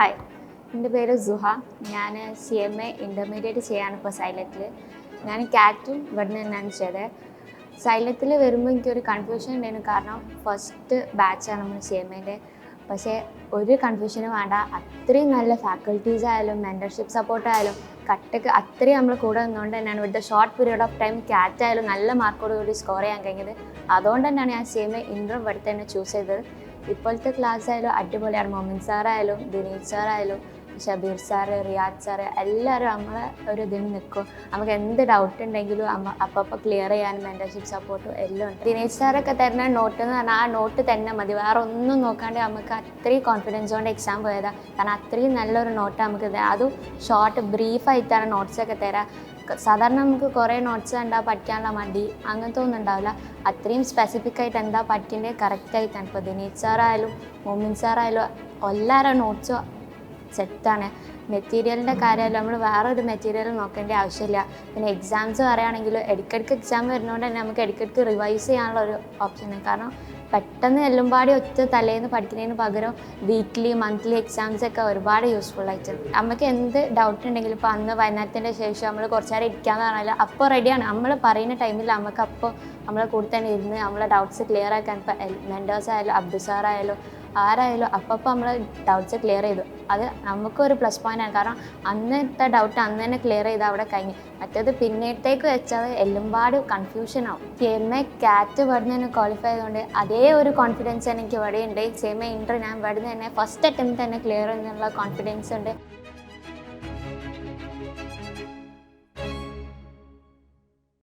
Hi, എൻ്റെ പേര് സുഹ. ഞാൻ CMA ഇൻ്റർമീഡിയറ്റ് ചെയ്യാണ് ഇപ്പോൾ സൈലത്തിൽ. ഞാൻ കാറ്റും ഇവിടുന്ന് തന്നെയാണ് ചെയ്തത്. സൈലത്തിൽ വരുമ്പോൾ എനിക്കൊരു കൺഫ്യൂഷൻ ഉണ്ടായിരുന്നു. കാരണം ഫസ്റ്റ് ബാച്ചാണ് നമ്മൾ CMAൻ്റെ. പക്ഷേ ഒരു കൺഫ്യൂഷനും വേണ്ട. അത്രയും നല്ല ഫാക്കൽറ്റീസ് ആയാലും മെൻറ്റർഷിപ്പ് സപ്പോർട്ടായാലും കട്ടക്ക് അത്രയും നമ്മൾ കൂടെ നിന്നുകൊണ്ട് തന്നെയാണ് ഇവിടുത്തെ ഷോർട്ട് പീരീഡ് ഓഫ് ടൈം കാറ്റായാലും നല്ല മാർക്കോട് കൂടി സ്കോർ ചെയ്യാൻ കഴിഞ്ഞത്. അതുകൊണ്ട് തന്നെയാണ് ഞാൻ CMA ഇൻ്റർ ഇവിടെ തന്നെ ചൂസ് ചെയ്തത്. ഇപ്പോഴത്തെ ക്ലാസ് ആയാലും അടിപൊളിയാണ്. മൊമിൻ സാറായാലും ദിനേശ് സാറായാലും ഷബീർ സാറ് റിയാദ് സാറ് എല്ലാവരും നമ്മളെ ഒരു ഇതിന് നിൽക്കും. നമുക്ക് എന്ത് ഡൗട്ട് ഉണ്ടെങ്കിലും അപ്പോൾ ക്ലിയർ ചെയ്യാനും മെൻറ്റർഷിപ്പ് സപ്പോർട്ടും എല്ലാം ഉണ്ട്. ദിനേശ് സാറൊക്കെ തരുന്ന നോട്ട് എന്ന് പറഞ്ഞാൽ ആ നോട്ട് തന്നെ മതി, വേറെ ഒന്നും നോക്കാണ്ട് നമുക്ക് അത്രയും കോൺഫിഡൻസ് കൊണ്ട് എക്സാം പോയതാണ്. കാരണം അത്രയും നല്ലൊരു നോട്ട് നമുക്ക് അതും ഷോർട്ട് ബ്രീഫായിട്ടാണ് നോട്ട്സൊക്കെ തരാം. സാധാരണ നമുക്ക് കുറേ നോട്ട്സ് എന്താ പഠിക്കാനുള്ള മടി അങ്ങനത്തെ ഒന്നും ഉണ്ടാവില്ല. അത്രയും സ്പെസിഫിക് ആയിട്ട് എന്താ പഠിക്കേണ്ടത് കറക്റ്റായിട്ടാണ്. ഇപ്പോൾ ദിനേശ് സാറായാലും മൊമിൻ സാറായാലും എല്ലാവരും നോട്ട്സും സെറ്റാണ്. മെറ്റീരിയലിൻ്റെ കാര്യമായാലും നമ്മൾ വേറൊരു മെറ്റീരിയൽ നോക്കേണ്ട ആവശ്യമില്ല. പിന്നെ എക്സാംസ് പറയുകയാണെങ്കിൽ ഇടയ്ക്കിടയ്ക്ക് എക്സാം വരുന്നതുകൊണ്ട് തന്നെ നമുക്ക് ഇടയ്ക്കിടയ്ക്ക് റിവൈസ് ചെയ്യാനുള്ള ഒരു ഓപ്ഷനാണ്. കാരണം പെട്ടെന്ന് എല്ലുംപാടി ഒറ്റ തലേന്ന് പഠിക്കുന്നതിന് പകരം വീക്ക്ലി മന്ത്ലി എക്സാംസൊക്കെ ഒരുപാട് യൂസ്ഫുൾ ആയിട്ട് നമുക്ക് എന്ത് ഡൗട്ട് ഉണ്ടെങ്കിലും ഇപ്പോൾ അന്ന് വൈകുന്നേരത്തിൻ്റെ ശേഷം നമ്മൾ കുറച്ച് നേരം ഇരിക്കാമെന്ന് പറഞ്ഞാൽ അപ്പോൾ റെഡിയാണ്. നമ്മൾ പറയുന്ന ടൈമിൽ നമുക്ക് അപ്പോൾ നമ്മളെ കൂടെ തന്നെ ഇരുന്ന് നമ്മളെ ഡൗട്ട്സ് ക്ലിയർ ആക്കാൻ ഇപ്പോൾ മെൻറ്റേഴ്സ് ആയാലും അബ്ദു സാറായാലും ആരായാലും അപ്പോൾ നമ്മൾ ഡൗട്ട്സ് ക്ലിയർ ചെയ്തു. അത് നമുക്കൊരു പ്ലസ് പോയിൻ്റാണ്. കാരണം അന്നത്തെ ഡൗട്ട് അന്ന് തന്നെ ക്ലിയർ ചെയ്ത് അവിടെ കഴിഞ്ഞ്. മറ്റേത് പിന്നീടത്തേക്ക് വെച്ചാൽ എല്ലുംപാട് കൺഫ്യൂഷനാവും. CMA കാറ്റ് ഇവിടുന്ന് തന്നെ ക്വാളിഫൈ ചെയ്തുകൊണ്ട് അതേ ഒരു കോൺഫിഡൻസ് എനിക്ക് ഇവിടെ ഉണ്ട്. CMA ഇൻ്റർ ഞാൻ ഇവിടുന്ന് തന്നെ ഫസ്റ്റ് അറ്റംപ്റ്റ് തന്നെ ക്ലിയർ ചെയ്യുന്നുള്ള കോൺഫിഡൻസ് ഉണ്ട്.